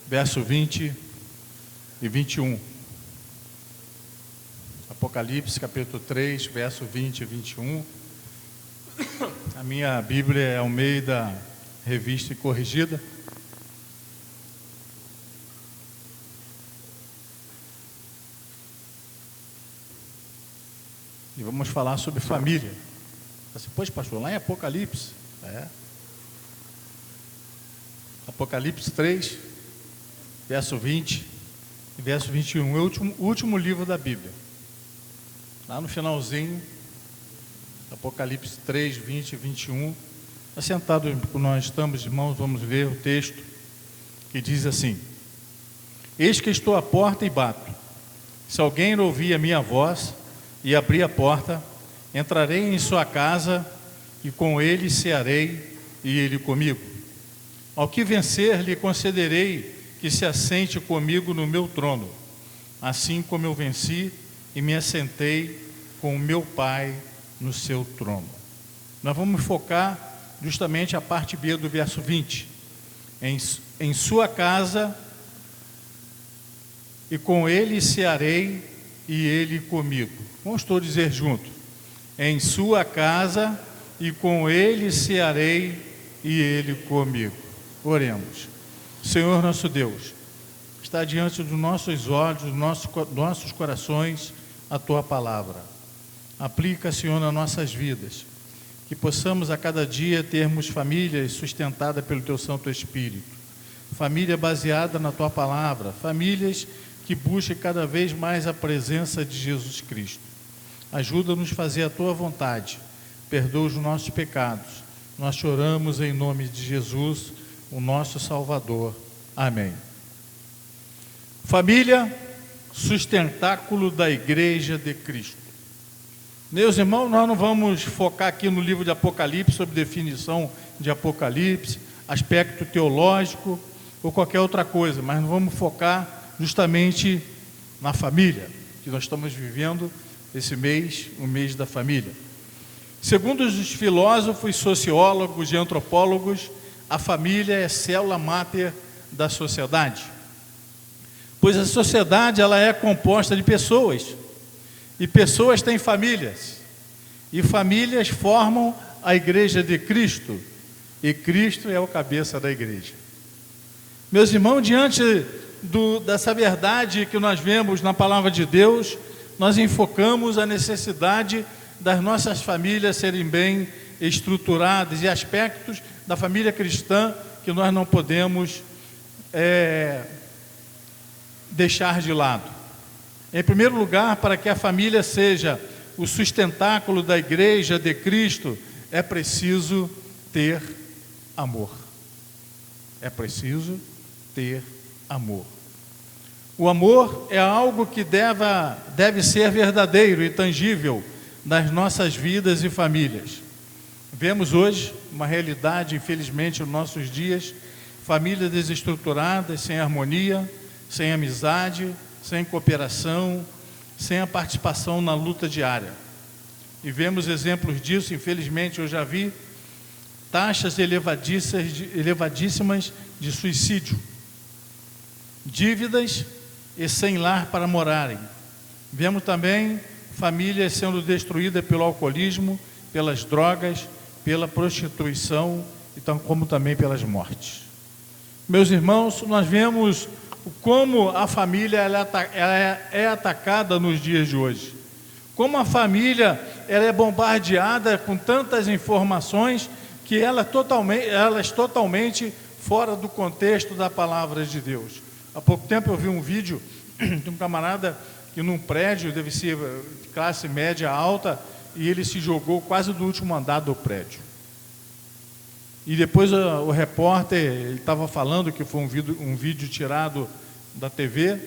verso 20 e 21. Apocalipse, capítulo 3, verso 20 e 21. A minha Bíblia é Almeida, Revista e Corrigida. E vamos falar sobre família. Você, pois, pastor, lá em Apocalipse, Apocalipse 3, verso 20 e verso 21, é o último livro da Bíblia. Lá no finalzinho, Apocalipse 3, 20 e 21, assentado como nós estamos, irmãos, vamos ler o texto que diz assim: Eis que estou à porta e bato. Se alguém ouvir a minha voz e abrir a porta, entrarei em sua casa e com ele cearei e ele comigo. Ao que vencer, lhe concederei que se assente comigo no meu trono, assim como eu venci e me assentei com o meu Pai no seu trono. Nós vamos focar justamente a parte B do verso 20. Em sua casa e com ele cearei e ele comigo. Vamos todos dizer junto: em sua casa e com ele cearei e ele comigo. Oremos. Senhor nosso Deus, está diante dos nossos olhos, dos nossos corações, a Tua palavra. Aplica, Senhor, nas nossas vidas, que possamos a cada dia termos família sustentada pelo Teu Santo Espírito, família baseada na Tua palavra, famílias que busquem cada vez mais a presença de Jesus Cristo. Ajuda-nos a fazer a Tua vontade, perdoa os nossos pecados. Nós choramos em nome de Jesus, o nosso Salvador. Amém. Família, sustentáculo da Igreja de Cristo. Meus irmãos, nós não vamos focar aqui no livro de Apocalipse sobre definição de Apocalipse, aspecto teológico ou qualquer outra coisa, mas nós vamos focar justamente na família, que nós estamos vivendo esse mês, o mês da família. Segundo os filósofos, sociólogos e antropólogos, a família é célula máter da sociedade, pois a sociedade ela é composta de pessoas, e pessoas têm famílias, e famílias formam a Igreja de Cristo, e Cristo é o cabeça da igreja. Meus irmãos, diante dessa verdade que nós vemos na palavra de Deus, nós enfocamos a necessidade das nossas famílias serem bem estruturadas e aspectos da família cristã que nós não podemos deixar de lado. Em primeiro lugar, para que a família seja o sustentáculo da Igreja de Cristo, é preciso ter amor. É preciso ter amor. O amor é algo que deve ser verdadeiro e tangível nas nossas vidas e famílias. Vemos hoje uma realidade, infelizmente, nos nossos dias, famílias desestruturadas, sem harmonia, sem amizade, sem cooperação, sem a participação na luta diária. E vemos exemplos disso, infelizmente, eu já vi taxas elevadíssimas de suicídio, dívidas e sem lar para morarem. Vemos também famílias sendo destruídas pelo alcoolismo, pelas drogas, pela prostituição, então, como também pelas mortes. Meus irmãos, nós vemos como a família ela é atacada nos dias de hoje. Como a família ela é bombardeada com tantas informações que elas totalmente fora do contexto da palavra de Deus. Há pouco tempo eu vi um vídeo de um camarada que num prédio, deve ser de classe média alta, e ele se jogou quase do último andar do prédio. E depois o repórter, ele estava falando que foi um vídeo tirado da TV,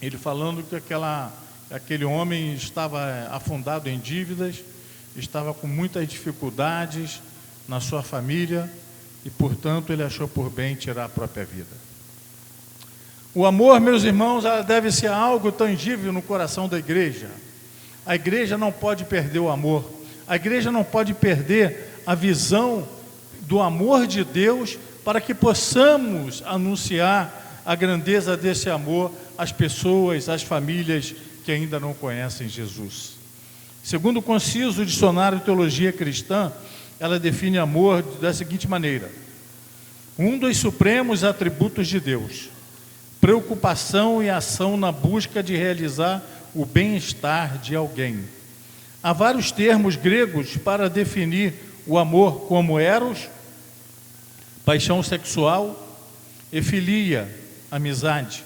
ele falando que aquele homem estava afundado em dívidas, estava com muitas dificuldades na sua família e, portanto, ele achou por bem tirar a própria vida. O amor, meus irmãos, deve ser algo tangível no coração da igreja. A igreja não pode perder o amor. A igreja não pode perder a visão do amor de Deus para que possamos anunciar a grandeza desse amor às pessoas, às famílias que ainda não conhecem Jesus. Segundo o Conciso Dicionário de Teologia Cristã, ela define amor da seguinte maneira: um dos supremos atributos de Deus, preocupação e ação na busca de realizar o bem-estar de alguém. Há vários termos gregos para definir o amor, como eros, paixão sexual, e filia, amizade.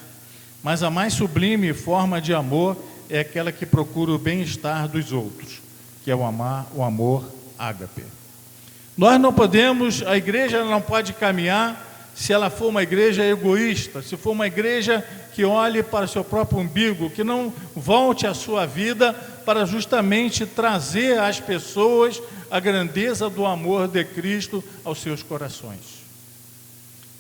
Mas a mais sublime forma de amor é aquela que procura o bem-estar dos outros, que é o amor ágape. Nós não podemos, a igreja não pode caminhar se ela for uma igreja egoísta, se for uma igreja que olhe para o seu próprio umbigo, que não volte a sua vida para justamente trazer às pessoas a grandeza do amor de Cristo aos seus corações.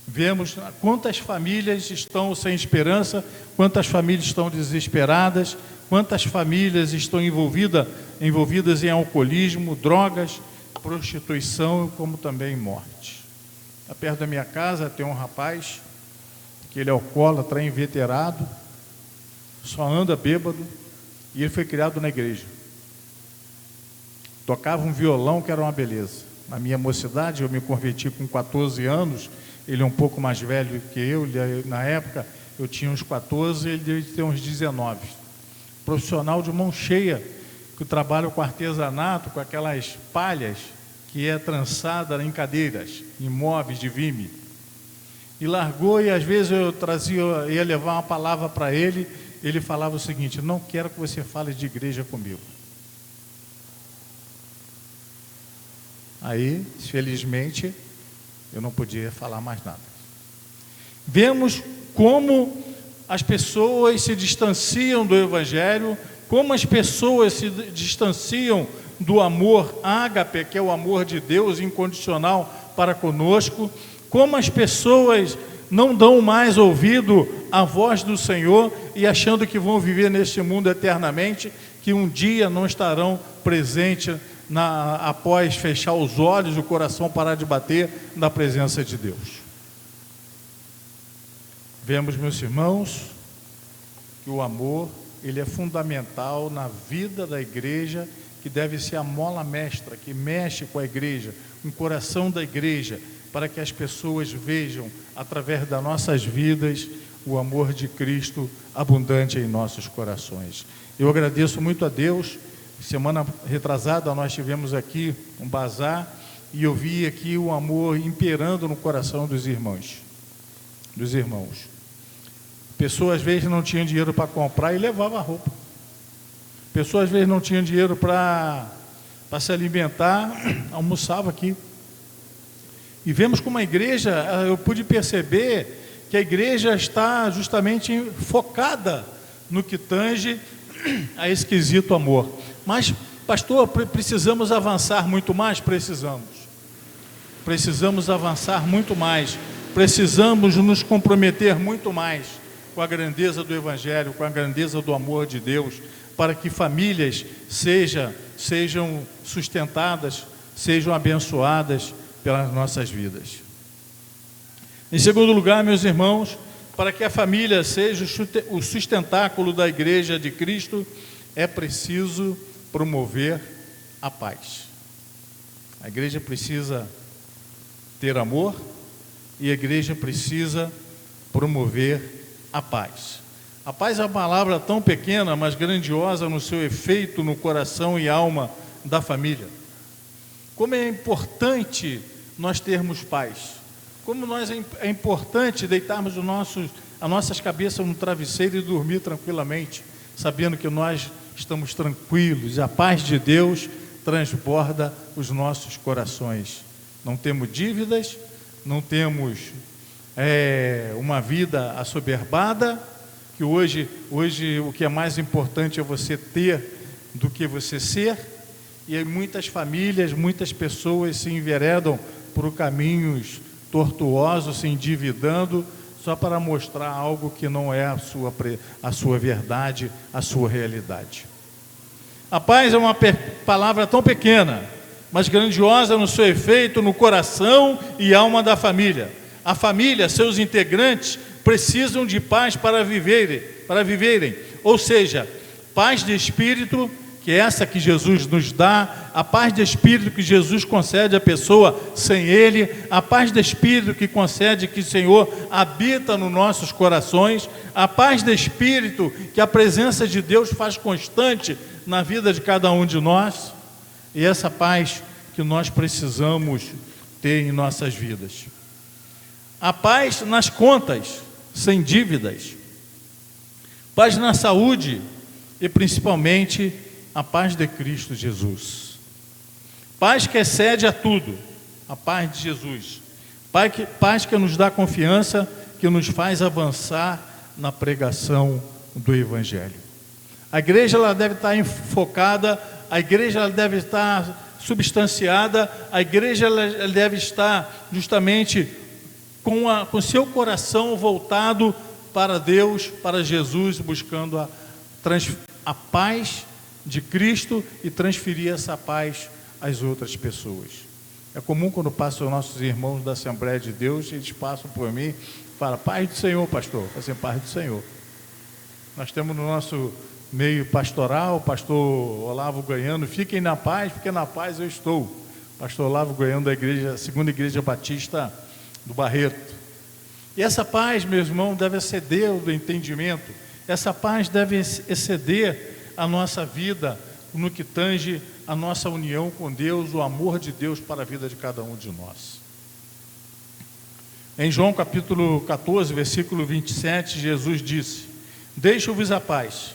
Vemos quantas famílias estão sem esperança, quantas famílias estão desesperadas, quantas famílias estão envolvidas em alcoolismo, drogas, prostituição, como também morte. Tá perto da minha casa tem um rapaz que ele é alcoólatra, inveterado, só anda bêbado, e ele foi criado na igreja. Tocava um violão que era uma beleza. Na minha mocidade, eu me converti com 14 anos, ele é um pouco mais velho que eu, na época eu tinha uns 14, ele deve ter uns 19. Profissional de mão cheia, que trabalha com artesanato, com aquelas palhas que é trançada em cadeiras, em móveis de vime. E largou, e às vezes eu ia levar uma palavra para ele, ele falava o seguinte: não quero que você fale de igreja comigo. Aí, felizmente, eu não podia falar mais nada. Vemos como as pessoas se distanciam do Evangelho, como as pessoas se distanciam do amor ágape, que é o amor de Deus incondicional para conosco, como as pessoas não dão mais ouvido à voz do Senhor e achando que vão viver neste mundo eternamente, que um dia não estarão presentes após fechar os olhos, o coração parar de bater na presença de Deus. Vemos, meus irmãos, que o amor, ele é fundamental na vida da igreja, que deve ser a mola mestra, que mexe com a igreja, com o coração da igreja, para que as pessoas vejam, através das nossas vidas, o amor de Cristo abundante em nossos corações. Eu agradeço muito a Deus. Semana retrasada nós tivemos aqui um bazar e eu vi aqui o amor imperando no coração dos irmãos. Pessoas às vezes não tinham dinheiro para comprar e levavam a roupa. Pessoas às vezes não tinham dinheiro para se alimentar, almoçava aqui. E vemos como a igreja, eu pude perceber que a igreja está justamente focada no que tange a esse quesito amor. Mas, pastor, precisamos avançar muito mais? Precisamos avançar muito mais. Precisamos nos comprometer muito mais com a grandeza do Evangelho, com a grandeza do amor de Deus, para que famílias sejam sustentadas, sejam abençoadas pelas nossas vidas. Em segundo lugar, meus irmãos, para que a família seja o sustentáculo da igreja de Cristo, é preciso promover a paz. A igreja precisa ter amor e a igreja precisa promover a paz. A paz é uma palavra tão pequena, mas grandiosa no seu efeito no coração e alma da família. Como é importante nós termos paz. Como é importante deitarmos as nossas cabeças no travesseiro e dormir tranquilamente, sabendo que nós estamos tranquilos, e a paz de Deus transborda os nossos corações. Não temos dívidas, não temos uma vida assoberbada, que hoje o que é mais importante é você ter do que você ser, e muitas famílias, muitas pessoas se enveredam por caminhos tortuosos, se endividando, só para mostrar algo que não é a sua verdade, a sua realidade. A paz é uma palavra tão pequena, mas grandiosa no seu efeito, no coração e alma da família. A família, seus integrantes, precisam de paz para viverem. Ou seja, paz de espírito, que é essa que Jesus nos dá, a paz de espírito que Jesus concede à pessoa sem Ele, a paz de espírito que concede que o Senhor habita nos nossos corações, a paz de espírito que a presença de Deus faz constante na vida de cada um de nós, e essa paz que nós precisamos ter em nossas vidas. A paz nas contas, sem dívidas, paz na saúde e principalmente a paz de Cristo Jesus. Paz que excede a tudo, a paz de Jesus. Paz que nos dá confiança, que nos faz avançar na pregação do Evangelho. A igreja ela deve estar enfocada, a igreja ela deve estar substanciada, a igreja ela deve estar justamente com seu coração voltado para Deus, para Jesus, buscando a paz de Cristo e transferir essa paz às outras pessoas. É comum quando passam os nossos irmãos da Assembleia de Deus, eles passam por mim e falam: paz do Senhor, pastor. Assim, paz do Senhor. Nós temos no nosso meio pastoral o pastor Olavo Goiano: fiquem na paz, porque na paz eu estou. Pastor Olavo Goiano da igreja, segunda igreja batista do Barreto. E essa paz, meu irmão, deve exceder o entendimento. Essa paz deve exceder a nossa vida no que tange a nossa união com Deus, o amor de Deus para a vida de cada um de nós. Em João capítulo 14, versículo 27, Jesus disse: deixo-vos a paz,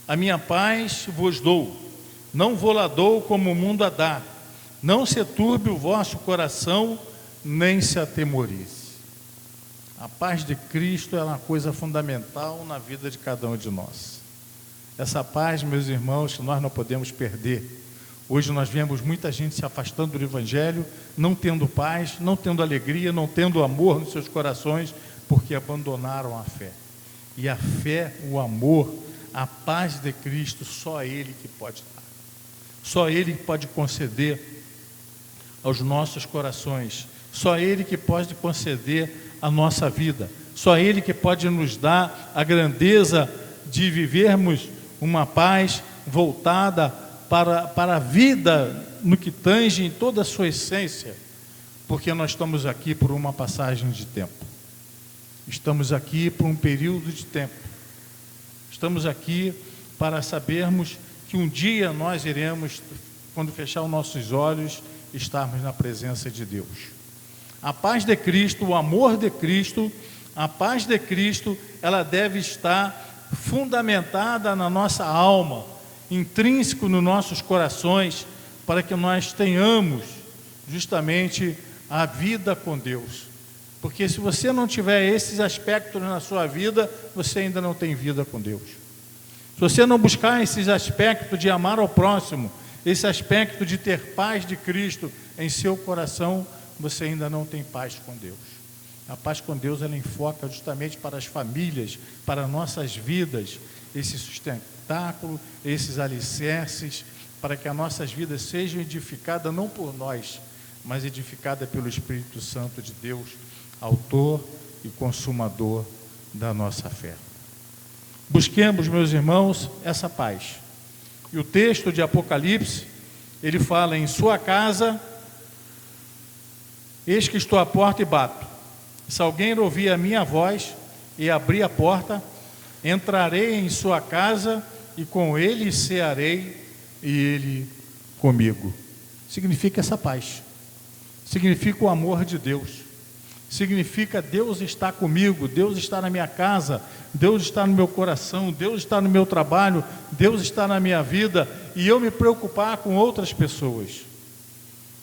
a minha paz vos dou, não vou-la dou como o mundo a dá, não se turbe o vosso coração, nem se atemorize. A paz de Cristo é uma coisa fundamental na vida de cada um de nós. Essa paz, meus irmãos, nós não podemos perder. Hoje nós vemos muita gente se afastando do Evangelho, não tendo paz, não tendo alegria, não tendo amor nos seus corações, porque abandonaram a fé. E a fé, o amor, a paz de Cristo, só Ele que pode dar. Só Ele que pode conceder aos nossos corações. Só Ele que pode conceder a nossa vida. Só Ele que pode nos dar a grandeza de vivermos uma paz voltada para a vida no que tange em toda a sua essência, porque nós estamos aqui por uma passagem de tempo. Estamos aqui por um período de tempo. Estamos aqui para sabermos que um dia nós iremos, quando fechar os nossos olhos, estarmos na presença de Deus. A paz de Cristo, o amor de Cristo, a paz de Cristo, ela deve estar fundamentada na nossa alma, intrínseco nos nossos corações, para que nós tenhamos justamente a vida com Deus. Porque se você não tiver esses aspectos na sua vida, você ainda não tem vida com Deus. Se você não buscar esses aspectos de amar ao próximo, esse aspecto de ter paz de Cristo em seu coração, você ainda não tem paz com Deus. A paz com Deus, ela enfoca justamente para as famílias, para nossas vidas, esse sustentáculo, esses alicerces, para que as nossas vidas sejam edificadas não por nós, mas edificadas pelo Espírito Santo de Deus, autor e consumador da nossa fé. Busquemos, meus irmãos, essa paz. E o texto de Apocalipse, ele fala: em sua casa, eis que estou à porta e bato. Se alguém ouvir a minha voz e abrir a porta, entrarei em sua casa e com ele cearei e ele comigo. Significa essa paz. Significa o amor de Deus. Significa Deus está comigo, Deus está na minha casa, Deus está no meu coração, Deus está no meu trabalho, Deus está na minha vida, e eu me preocupar com outras pessoas.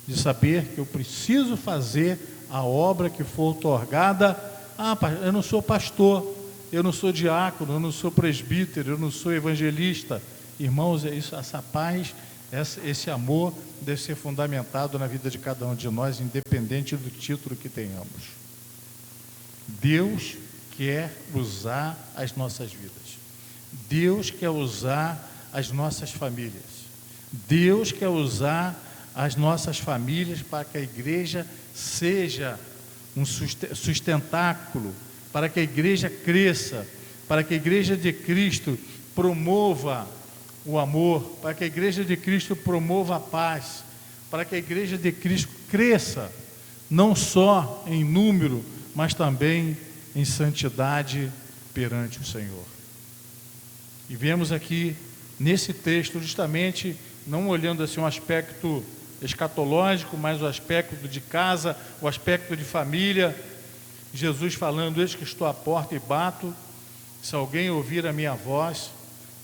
De saber que eu preciso fazer a obra que for outorgada. Eu não sou pastor, eu não sou diácono, eu não sou presbítero, eu não sou evangelista. Irmãos, essa paz, esse amor deve ser fundamentado na vida de cada um de nós, independente do título que tenhamos. Deus quer usar as nossas vidas. Deus quer usar as nossas famílias. Deus quer usar as nossas famílias para que a igreja seja um sustentáculo, para que a igreja cresça, para que a igreja de Cristo promova o amor, para que a igreja de Cristo promova a paz, para que a igreja de Cristo cresça, não só em número, mas também em santidade perante o Senhor. E vemos aqui nesse texto justamente, não olhando assim um aspecto escatológico, mas o aspecto de casa, o aspecto de família, Jesus falando: eis que estou à porta e bato, se alguém ouvir a minha voz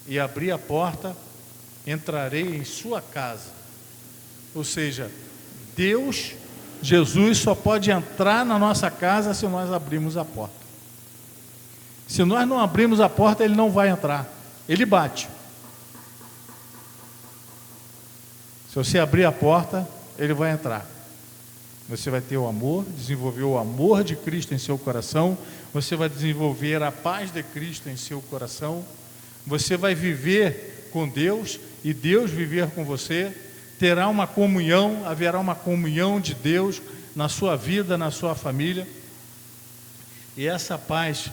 e abrir a porta, entrarei em sua casa. Ou seja, Deus, Jesus só pode entrar na nossa casa se nós abrirmos a porta. Se nós não abrirmos a porta, Ele não vai entrar, Ele bate. Se você abrir a porta, Ele vai entrar. Você vai ter o amor, desenvolver o amor de Cristo em seu coração, você vai desenvolver a paz de Cristo em seu coração, você vai viver com Deus e Deus viver com você, terá uma comunhão, haverá uma comunhão de Deus na sua vida, na sua família, e essa paz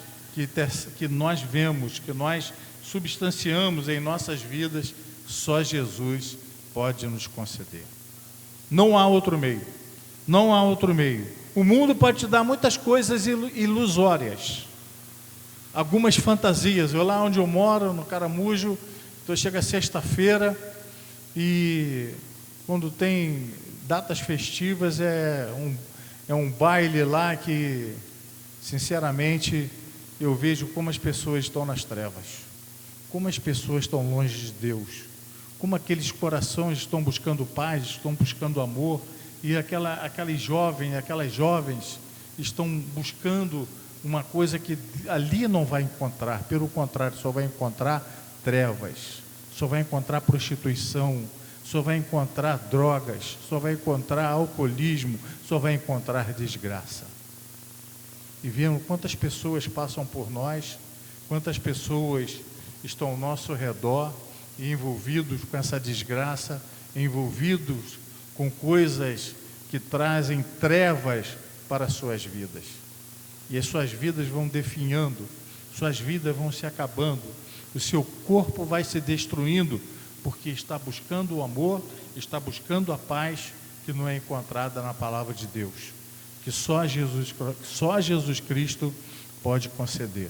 que nós vemos, que nós substanciamos em nossas vidas, só Jesus pode nos conceder. Não há outro meio. Não há outro meio. O mundo pode te dar muitas coisas ilusórias, algumas fantasias. Eu lá onde eu moro, no Caramujo, então chega sexta-feira e quando tem datas festivas é um baile lá que, sinceramente, eu vejo como as pessoas estão nas trevas, como as pessoas estão longe de Deus, como aqueles corações estão buscando paz, estão buscando amor, e aquelas jovens estão buscando uma coisa que ali não vai encontrar, pelo contrário, só vai encontrar trevas, só vai encontrar prostituição, só vai encontrar drogas, só vai encontrar alcoolismo, só vai encontrar desgraça. E vendo quantas pessoas passam por nós, quantas pessoas estão ao nosso redor, envolvidos com essa desgraça, envolvidos com coisas que trazem trevas para as suas vidas. E as suas vidas vão definhando, suas vidas vão se acabando, o seu corpo vai se destruindo, porque está buscando o amor, está buscando a paz que não é encontrada na palavra de Deus, que só Jesus Cristo pode conceder.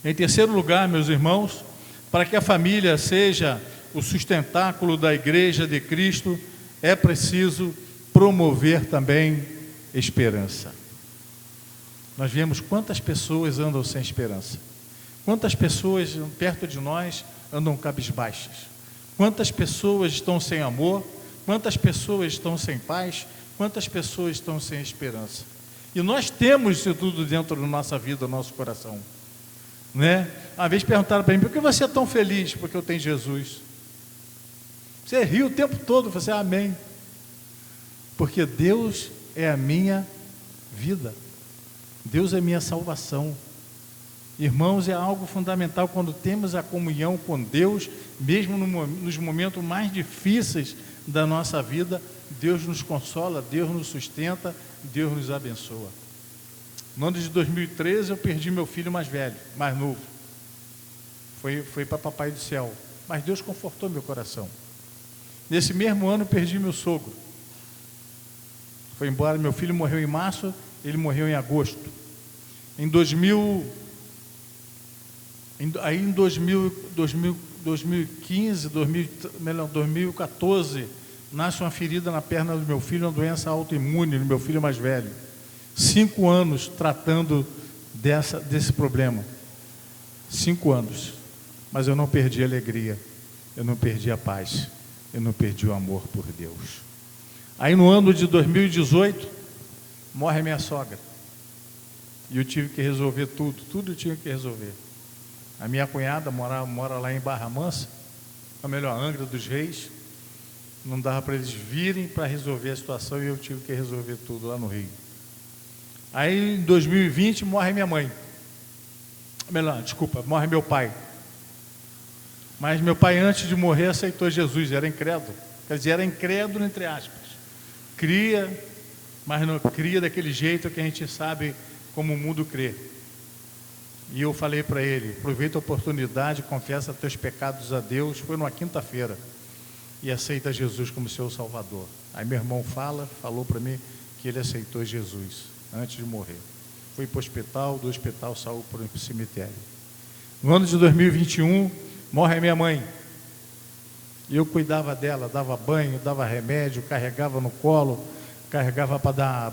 Em terceiro lugar, meus irmãos, para que a família seja o sustentáculo da igreja de Cristo, é preciso promover também esperança. Nós vemos quantas pessoas andam sem esperança, quantas pessoas perto de nós andam cabisbaixas, quantas pessoas estão sem amor, quantas pessoas estão sem paz, quantas pessoas estão sem esperança. E nós temos isso tudo dentro da nossa vida, do nosso coração, né? Uma vez perguntaram para mim: por que você é tão feliz? Porque eu tenho Jesus. Você riu o tempo todo. Você, amém. Porque Deus é a minha vida, Deus é a minha salvação. Irmãos, é algo fundamental quando temos a comunhão com Deus, mesmo nos momentos mais difíceis da nossa vida. Deus nos consola, Deus nos sustenta, Deus nos abençoa. No ano de 2013 eu perdi meu filho mais velho, mais novo. Foi para Papai do Céu, mas Deus confortou meu coração. Nesse mesmo ano eu perdi meu sogro. Foi embora, meu filho morreu em março, ele morreu em agosto. Em 2014, nasce uma ferida na perna do meu filho, uma doença autoimune do meu filho mais velho. 5 anos tratando desse problema. 5 anos. Mas eu não perdi a alegria, eu não perdi a paz, eu não perdi o amor por Deus. Aí no ano de 2018, morre minha sogra. E eu tive que resolver tudo eu tinha que resolver. A minha cunhada mora lá em Barra Mansa, ou melhor, Angra dos Reis. Não dava para eles virem para resolver a situação e eu tive que resolver tudo lá no Rio. Aí em 2020 morre minha mãe. Morre meu pai. Mas meu pai, antes de morrer, aceitou Jesus, era incrédulo. Quer dizer, era incrédulo entre aspas. Cria, mas não cria daquele jeito que a gente sabe como o mundo crê. E eu falei para ele, aproveita a oportunidade, confessa teus pecados a Deus, foi numa quinta-feira, e aceita Jesus como seu Salvador. Aí meu irmão falou para mim que ele aceitou Jesus antes de morrer. Foi para o hospital, do hospital saiu para o cemitério. No ano de 2021, morre a minha mãe. E eu cuidava dela, dava banho, dava remédio, carregava no colo,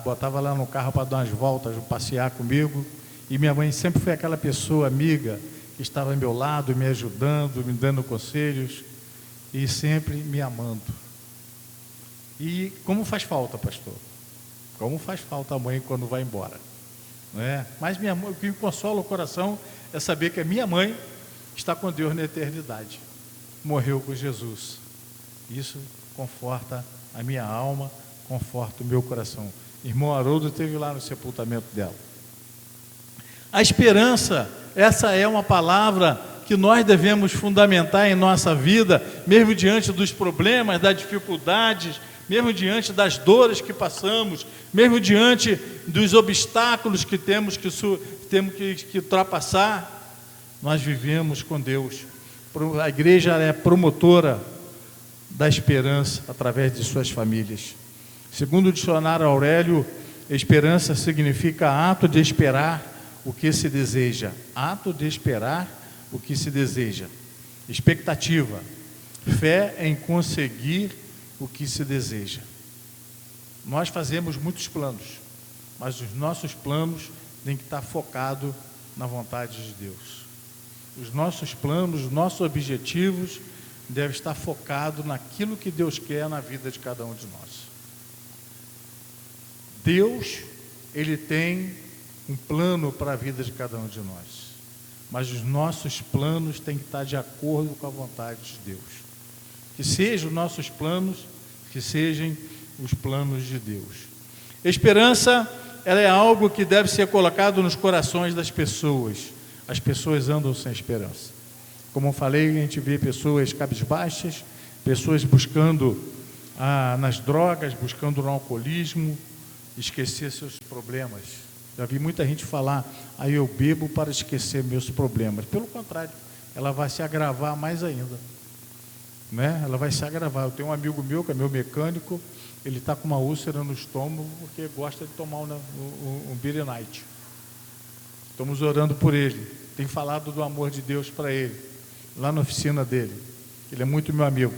botava lá no carro para dar umas voltas, passear comigo. E minha mãe sempre foi aquela pessoa amiga que estava ao meu lado, me ajudando, me dando conselhos e sempre me amando. E como faz falta, pastor? Como faz falta a mãe quando vai embora, não é? Mas minha mãe, o que me consola o coração é saber que a minha mãe está com Deus na eternidade, morreu com Jesus. Isso conforta a minha alma, conforta o meu coração. Irmão Haroldo esteve lá no sepultamento dela. A esperança, essa é uma palavra que nós devemos fundamentar em nossa vida, mesmo diante dos problemas, das dificuldades, mesmo diante das dores que passamos, mesmo diante dos obstáculos que temos que ultrapassar, nós vivemos com Deus. A igreja é promotora da esperança através de suas famílias. Segundo o dicionário Aurélio, esperança significa ato de esperar o que se deseja. Ato de esperar o que se deseja. Expectativa. Fé em conseguir o que se deseja. Nós fazemos muitos planos, mas os nossos planos têm que estar focados na vontade de Deus. Os nossos planos, os nossos objetivos devem estar focados naquilo que Deus quer na vida de cada um de nós. Deus, Ele tem um plano para a vida de cada um de nós, mas os nossos planos têm que estar de acordo com a vontade de Deus. Que sejam os nossos planos, que sejam os planos de Deus. Esperança, ela é algo que deve ser colocado nos corações das pessoas. As pessoas andam sem esperança. Como eu falei, a gente vê pessoas cabisbaixas, pessoas buscando nas drogas, buscando no alcoolismo, esquecer seus problemas. Já vi muita gente falar, aí eu bebo para esquecer meus problemas. Pelo contrário, ela vai se agravar mais ainda, né? Ela vai se agravar. Eu tenho um amigo meu, que é meu mecânico, ele está com uma úlcera no estômago, porque gosta de tomar um beer night. Estamos orando por ele. Tem falado do amor de Deus para ele, lá na oficina dele. Ele é muito meu amigo.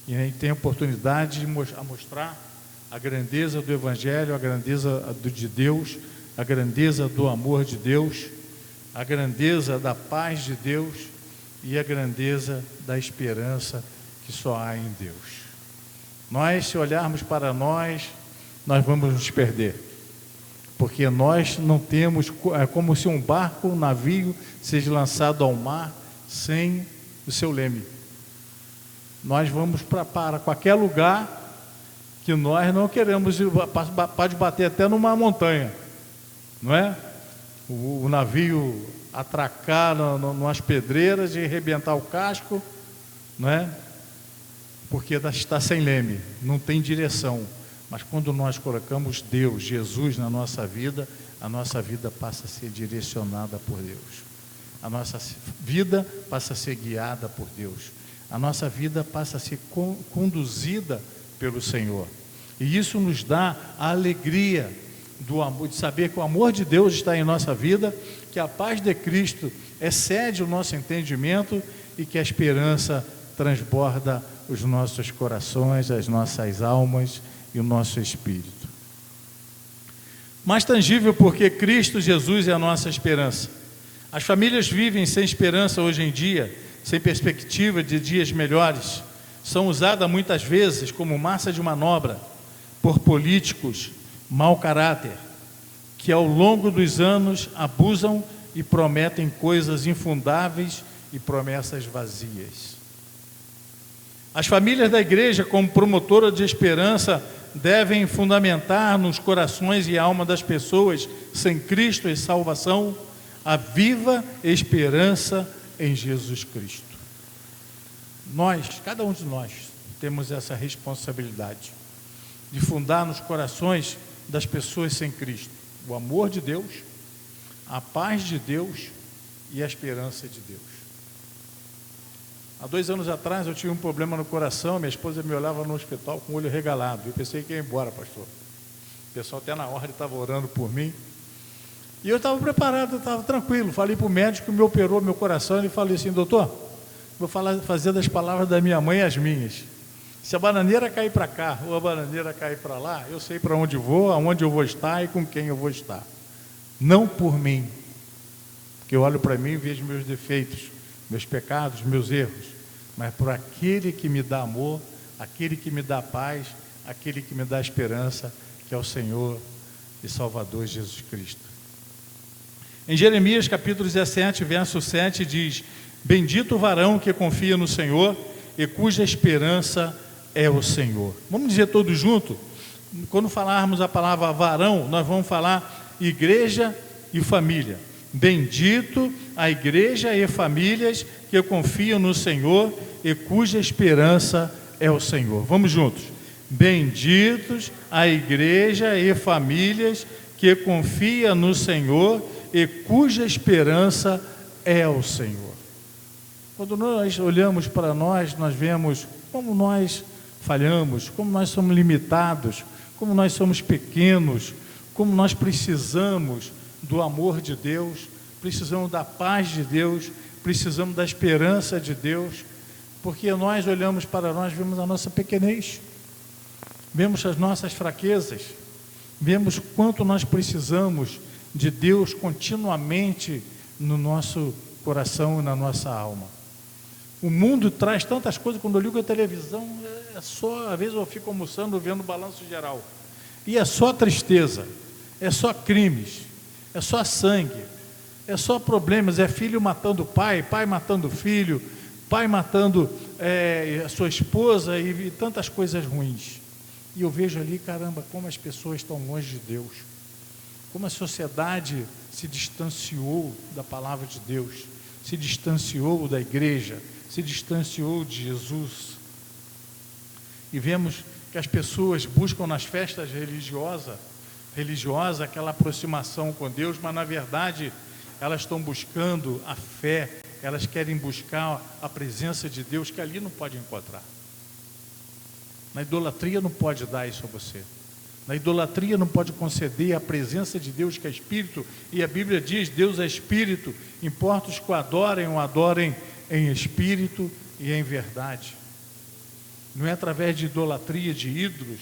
E a gente tem a oportunidade de mostrar a grandeza do Evangelho, a grandeza de Deus, a grandeza do amor de Deus, a grandeza da paz de Deus e a grandeza da esperança que só há em Deus. Nós, se olharmos para nós vamos nos perder, porque nós não temos, é como se um barco, um navio, seja lançado ao mar sem o seu leme. Nós vamos para qualquer lugar que nós não queremos ir, pode bater até numa montanha, não é? O navio atracar nas pedreiras e arrebentar o casco, não é? Porque está sem leme, não tem direção. Mas quando nós colocamos Deus, Jesus na nossa vida, a nossa vida passa a ser direcionada por Deus. A nossa vida passa a ser guiada por Deus. A nossa vida passa a ser conduzida pelo Senhor. E isso nos dá a alegria do amor, de saber que o amor de Deus está em nossa vida, que a paz de Cristo excede o nosso entendimento e que a esperança transborda os nossos corações, as nossas almas e o nosso espírito. Mais tangível, porque Cristo Jesus é a nossa esperança. As famílias vivem sem esperança hoje em dia, sem perspectiva de dias melhores. São usadas muitas vezes como massa de manobra por políticos mau caráter, que ao longo dos anos abusam e prometem coisas infundáveis e promessas vazias. As famílias da igreja, como promotora de esperança, devem fundamentar nos corações e alma das pessoas sem Cristo e salvação a viva esperança em Jesus Cristo. Nós, cada um de nós, temos essa responsabilidade de fundar nos corações das pessoas sem Cristo o amor de Deus a paz de Deus e a esperança de Deus. Há 2 anos atrás eu tive um problema no coração, minha esposa me olhava no hospital com o olho regalado. Eu pensei que ia embora, pastor. O pessoal até na ordem estava orando por mim. E eu estava preparado, eu estava tranquilo. Falei para o médico que me operou meu coração. Ele falou assim: doutor, vou fazer das palavras da minha mãe as minhas. Se a bananeira cair para cá ou a bananeira cair para lá, eu sei para onde vou, aonde eu vou estar e com quem eu vou estar. Não por mim, porque eu olho para mim e vejo meus defeitos, meus pecados, meus erros, mas por aquele que me dá amor, aquele que me dá paz, aquele que me dá esperança, que é o Senhor e Salvador Jesus Cristo. Em Jeremias capítulo 17, verso 7 diz: bendito o varão que confia no Senhor e cuja esperança é o Senhor. Vamos dizer todos juntos? Quando falarmos a palavra varão, nós vamos falar igreja e família. Bendito a igreja e famílias que confiam no Senhor e cuja esperança é o Senhor. Vamos juntos. Benditos a igreja e famílias que confiam no Senhor e cuja esperança é o Senhor. Quando nós olhamos para nós, nós vemos como nós falhamos, como nós somos limitados, como nós somos pequenos, como nós precisamos do amor de Deus, precisamos da paz de Deus, precisamos da esperança de Deus, porque nós olhamos para nós, vemos a nossa pequenez, vemos as nossas fraquezas, vemos quanto nós precisamos de Deus continuamente no nosso coração e na nossa alma. O mundo traz tantas coisas. Quando eu ligo a televisão, às vezes eu fico almoçando vendo o balanço geral, e é só tristeza, é só crimes, é só sangue, é só problemas, é filho matando pai, pai matando filho, pai matando a sua esposa e tantas coisas ruins. E eu vejo ali, caramba, como as pessoas estão longe de Deus, como a sociedade se distanciou da palavra de Deus, se distanciou da igreja, se distanciou de Jesus. E vemos que as pessoas buscam nas festas religiosas aquela aproximação com Deus, mas na verdade elas estão buscando a fé, elas querem buscar a presença de Deus, que ali não pode encontrar. Na idolatria não pode dar isso a você. Na idolatria não pode conceder a presença de Deus, que é Espírito, e a Bíblia diz: Deus é Espírito, importa os que o adorem em Espírito e em verdade. Não é através de idolatria, de ídolos,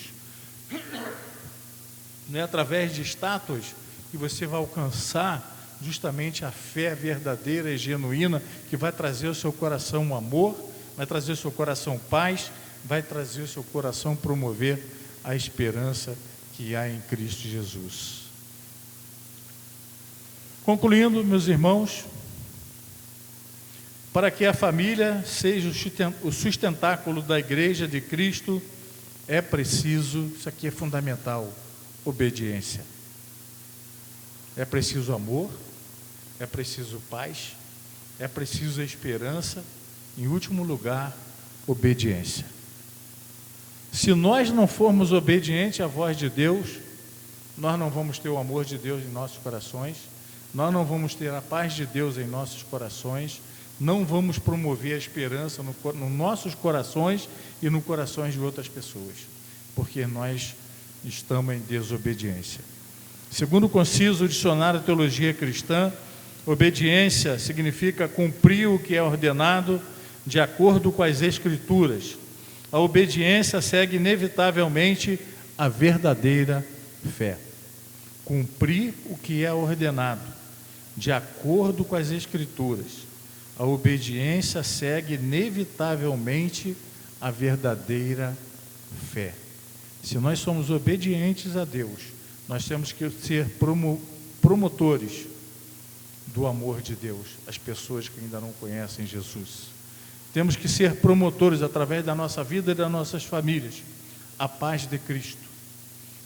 não é através de estátuas que você vai alcançar justamente a fé verdadeira e genuína, que vai trazer ao seu coração amor, vai trazer ao seu coração paz, vai trazer ao seu coração promover a esperança que há em Cristo Jesus. Concluindo, meus irmãos, para que a família seja o sustentáculo da igreja de Cristo, é preciso, isso aqui é fundamental, obediência. É preciso amor, é preciso paz, é preciso esperança, em último lugar, obediência. Se nós não formos obedientes à voz de Deus, nós não vamos ter o amor de Deus em nossos corações, nós não vamos ter a paz de Deus em nossos corações, não vamos promover a esperança nos nossos corações e nos corações de outras pessoas, porque nós estamos em desobediência. Segundo o Conciso Dicionário de Teologia Cristã, obediência significa cumprir o que é ordenado de acordo com as Escrituras. A obediência segue inevitavelmente a verdadeira fé. Cumprir o que é ordenado de acordo com as Escrituras. A obediência segue inevitavelmente a verdadeira fé. Se nós somos obedientes a Deus, nós temos que ser promotores do amor de Deus às pessoas que ainda não conhecem Jesus. Temos que ser promotores, através da nossa vida e das nossas famílias, a paz de Cristo.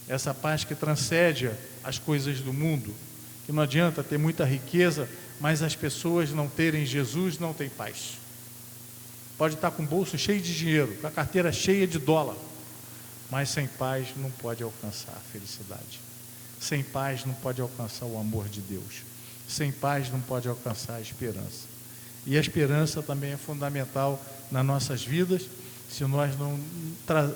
Essa paz que transcende as coisas do mundo, que não adianta ter muita riqueza, mas as pessoas não terem Jesus, não tem paz. Pode estar com o bolso cheio de dinheiro, com a carteira cheia de dólar, mas sem paz não pode alcançar a felicidade. Sem paz não pode alcançar o amor de Deus. Sem paz não pode alcançar a esperança. E a esperança também é fundamental nas nossas vidas, se nós não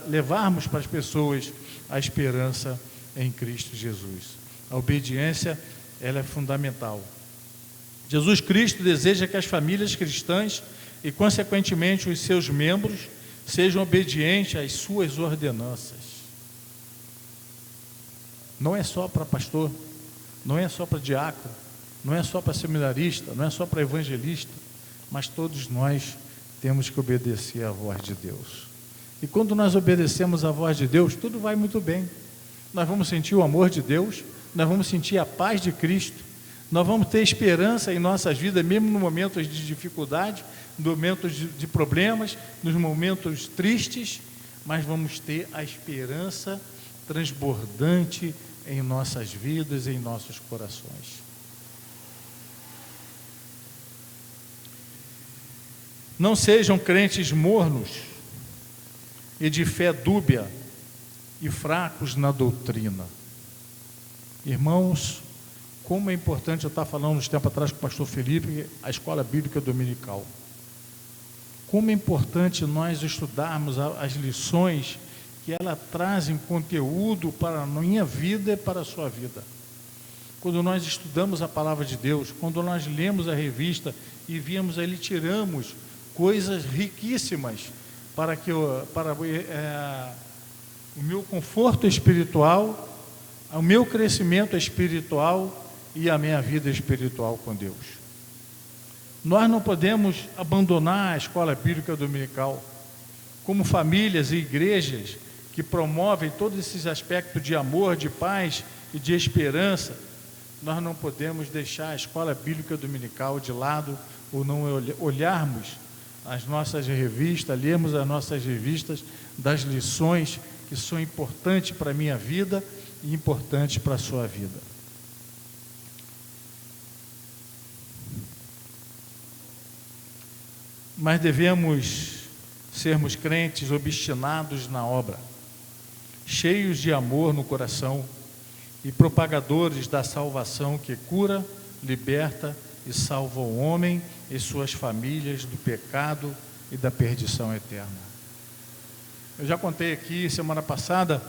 levarmos para as pessoas a esperança em Cristo Jesus. A obediência, ela é fundamental. Jesus Cristo deseja que as famílias cristãs e, consequentemente, os seus membros sejam obedientes às suas ordenanças. Não é só para pastor, não é só para diácono, não é só para seminarista, não é só para evangelista, mas todos nós temos que obedecer à voz de Deus. E quando nós obedecemos à voz de Deus, tudo vai muito bem. Nós vamos sentir o amor de Deus, nós vamos sentir a paz de Cristo, nós vamos ter esperança em nossas vidas, mesmo nos momentos de dificuldade, nos momentos de problemas, nos momentos tristes, mas vamos ter a esperança transbordante em nossas vidas, em nossos corações. Não sejam crentes mornos e de fé dúbia e fracos na doutrina. Irmãos, como é importante, eu estava falando uns tempos atrás com o pastor Felipe, a escola bíblica dominical. Como é importante nós estudarmos as lições que ela trazem conteúdo para a minha vida e para a sua vida. Quando nós estudamos a palavra de Deus, quando nós lemos a revista e vimos ali, tiramos coisas riquíssimas para o meu conforto espiritual, o meu crescimento espiritual e a minha vida espiritual com Deus. Nós não podemos abandonar a escola bíblica dominical. Como famílias e igrejas que promovem todos esses aspectos de amor, de paz e de esperança, nós não podemos deixar a escola bíblica dominical de lado ou não olharmos as nossas revistas, lermos as nossas revistas das lições que são importantes para a minha vida e importantes para a sua vida. Mas devemos sermos crentes obstinados na obra, cheios de amor no coração e propagadores da salvação que cura, liberta e salva o homem e suas famílias do pecado e da perdição eterna. Eu já contei aqui semana passada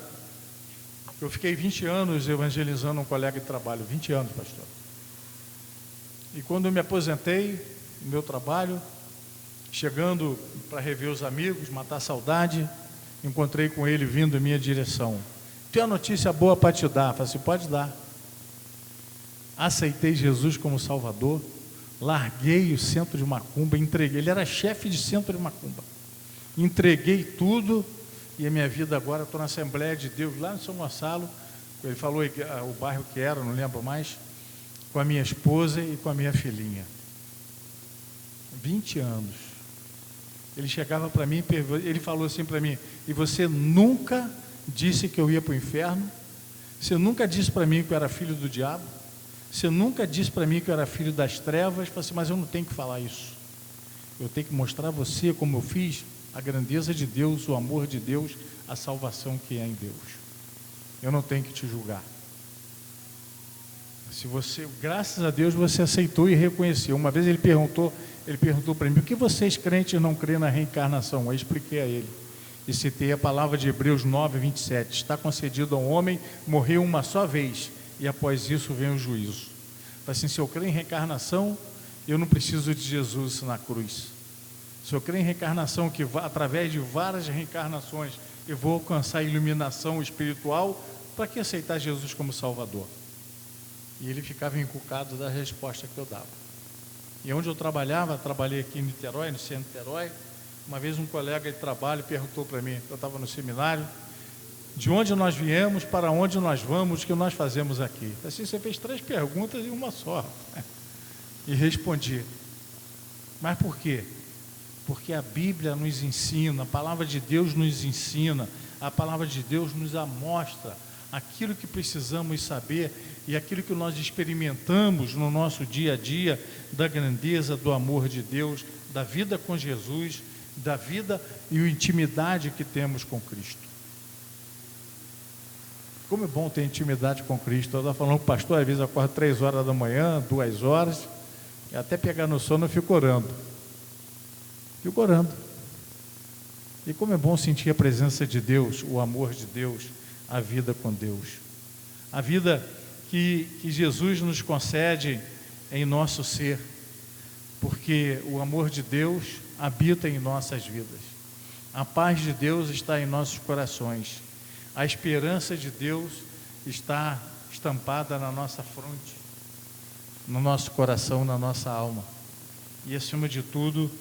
que eu fiquei 20 anos evangelizando um colega de trabalho, 20 anos, pastor. E quando eu me aposentei do meu trabalho, chegando para rever os amigos, matar a saudade, encontrei com ele vindo em minha direção. Tenho uma notícia boa para te dar. Falei assim, pode dar. Aceitei Jesus como Salvador, larguei o centro de macumba, entreguei, ele era chefe de centro de macumba, entreguei tudo e a minha vida agora, estou na Assembleia de Deus, lá em São Gonçalo, ele falou o bairro que era, não lembro mais, com a minha esposa e com a minha filhinha. 20 anos. Ele chegava para mim, ele falou assim para mim, e você nunca disse que eu ia para o inferno? Você nunca disse para mim que eu era filho do diabo? Você nunca disse para mim que eu era filho das trevas? Eu falei assim, mas eu não tenho que falar isso. Eu tenho que mostrar a você, como eu fiz, a grandeza de Deus, o amor de Deus, a salvação que é em Deus. Eu não tenho que te julgar. Se você, graças a Deus, você aceitou e reconheceu. Uma vez ele perguntou para mim, por que vocês crentes não creem na reencarnação? Eu expliquei a ele. E citei a palavra de Hebreus 9, 27. Está concedido ao homem morrer uma só vez, e após isso vem o juízo. Assim, se eu creio em reencarnação, eu não preciso de Jesus na cruz. Se eu creio em reencarnação, que através de várias reencarnações eu vou alcançar a iluminação espiritual, para que aceitar Jesus como Salvador? E ele ficava encucado da resposta que eu dava. E onde eu trabalhei aqui em Niterói, no centro de Niterói. Uma vez um colega de trabalho perguntou para mim, eu estava no seminário, de onde nós viemos, para onde nós vamos, o que nós fazemos aqui. Assim, você fez 3 perguntas em uma só. E respondi. Mas por quê? Porque a Bíblia nos ensina, a palavra de Deus nos ensina, a palavra de Deus nos amostra aquilo que precisamos saber e aquilo que nós experimentamos no nosso dia a dia, da grandeza, do amor de Deus, da vida com Jesus, da vida e a intimidade que temos com Cristo. como é bom ter intimidade com Cristo. Eu estava falando com o pastor, às vezes eu acordo 3 horas da manhã, 2 horas, e até pegar no sono eu fico orando. Fico orando. E como é bom sentir a presença de Deus, o amor de Deus, a vida com Deus. A vida que Jesus nos concede em nosso ser, porque o amor de Deus habita em nossas vidas. A paz de Deus está em nossos corações. A esperança de Deus está estampada na nossa fronte, no nosso coração, na nossa alma. E, acima de tudo,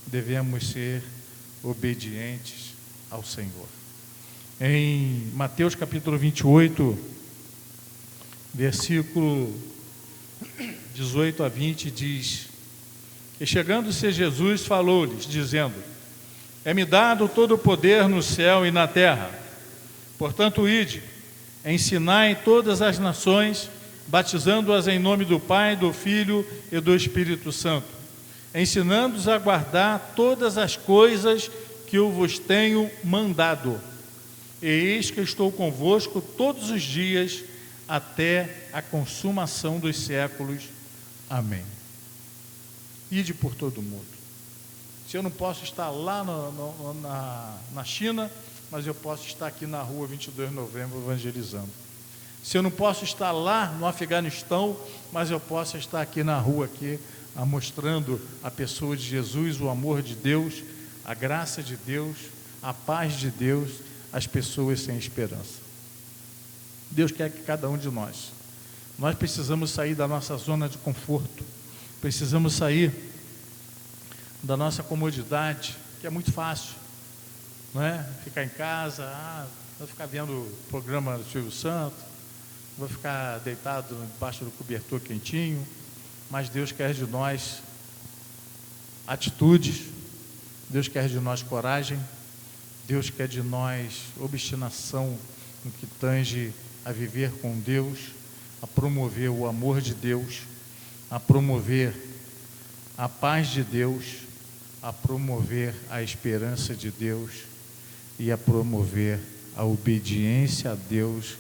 devemos ser obedientes ao Senhor. Em Mateus capítulo 28, versículo 18 a 20, diz: E chegando-se Jesus, falou-lhes, dizendo: É-me dado todo o poder no céu e na terra. Portanto, ide, ensinai todas as nações, batizando-as em nome do Pai, do Filho e do Espírito Santo, ensinando-os a guardar todas as coisas que eu vos tenho mandado. E eis que estou convosco todos os dias, até a consumação dos séculos. Amém. Ide por todo o mundo. Se eu não posso estar lá na China, mas eu posso estar aqui na rua 22 de novembro evangelizando. Se eu não posso estar lá no Afeganistão, mas eu posso estar aqui na rua, aqui, mostrando a pessoa de Jesus, o amor de Deus, a graça de Deus, a paz de Deus, às pessoas sem esperança. Deus quer que cada um de nós precisamos sair da nossa zona de conforto, precisamos sair da nossa comodidade, que é muito fácil, não é? Ficar em casa, vou ficar vendo o programa do Silvio Santos, vou ficar deitado debaixo do cobertor quentinho, mas Deus quer de nós atitudes, Deus quer de nós coragem, Deus quer de nós obstinação no que tange a viver com Deus, a promover o amor de Deus, a promover a paz de Deus, a promover a esperança de Deus e a promover a obediência a Deus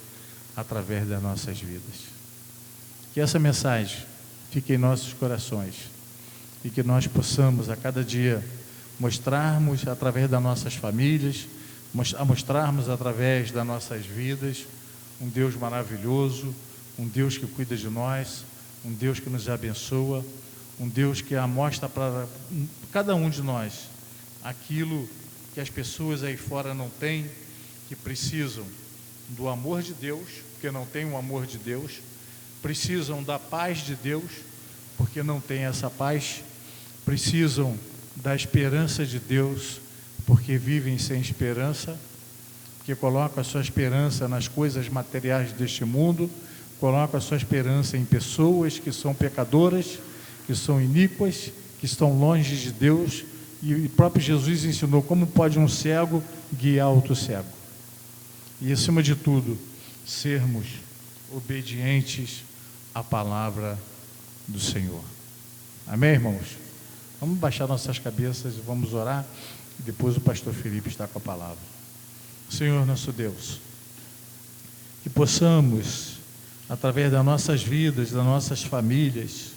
através das nossas vidas. Que essa mensagem fique em nossos corações e que nós possamos a cada dia mostrarmos através das nossas famílias, mostrarmos através das nossas vidas um Deus maravilhoso, um Deus que cuida de nós, um Deus que nos abençoa, um Deus que mostra para cada um de nós aquilo que as pessoas aí fora não têm, que precisam do amor de Deus, porque não tem o amor de Deus, precisam da paz de Deus, porque não tem essa paz, precisam da esperança de Deus, porque vivem sem esperança, que colocam a sua esperança nas coisas materiais deste mundo, colocam a sua esperança em pessoas que são pecadoras, que são iníquas, que estão longe de Deus, e o próprio Jesus ensinou como pode um cego guiar outro cego. E, acima de tudo, sermos obedientes à palavra do Senhor. Amém, irmãos? Vamos baixar nossas cabeças e vamos orar, e depois o pastor Felipe está com a palavra. Senhor nosso Deus, que possamos, através das nossas vidas, das nossas famílias,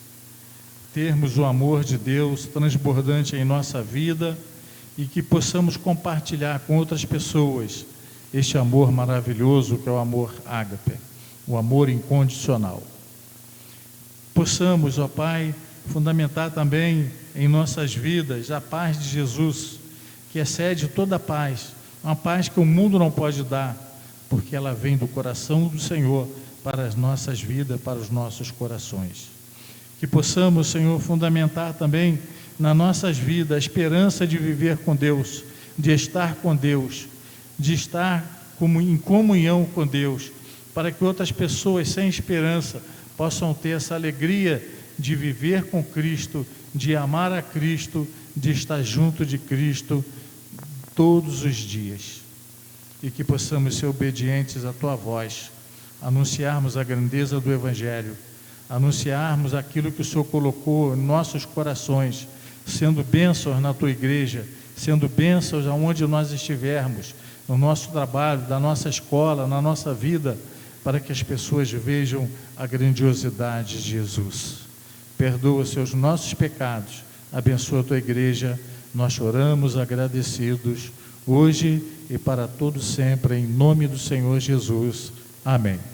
termos o amor de Deus transbordante em nossa vida e que possamos compartilhar com outras pessoas este amor maravilhoso que é o amor ágape, o amor incondicional. Possamos, ó Pai, fundamentar também em nossas vidas a paz de Jesus, que excede toda a paz, uma paz que o mundo não pode dar, porque ela vem do coração do Senhor para as nossas vidas, para os nossos corações. Que possamos, Senhor, fundamentar também nas nossas vidas a esperança de viver com Deus, de estar com Deus, de estar em comunhão com Deus, para que outras pessoas sem esperança possam ter essa alegria de viver com Cristo, de amar a Cristo, de estar junto de Cristo todos os dias. E que possamos ser obedientes à Tua voz, anunciarmos a grandeza do Evangelho, anunciarmos aquilo que o Senhor colocou em nossos corações, sendo bênçãos na Tua igreja, sendo bênçãos aonde nós estivermos, no nosso trabalho, na nossa escola, na nossa vida, para que as pessoas vejam a grandiosidade de Jesus. Perdoa, Senhor, os nossos pecados, abençoa a tua igreja, nós oramos agradecidos, hoje e para todo sempre, em nome do Senhor Jesus. Amém.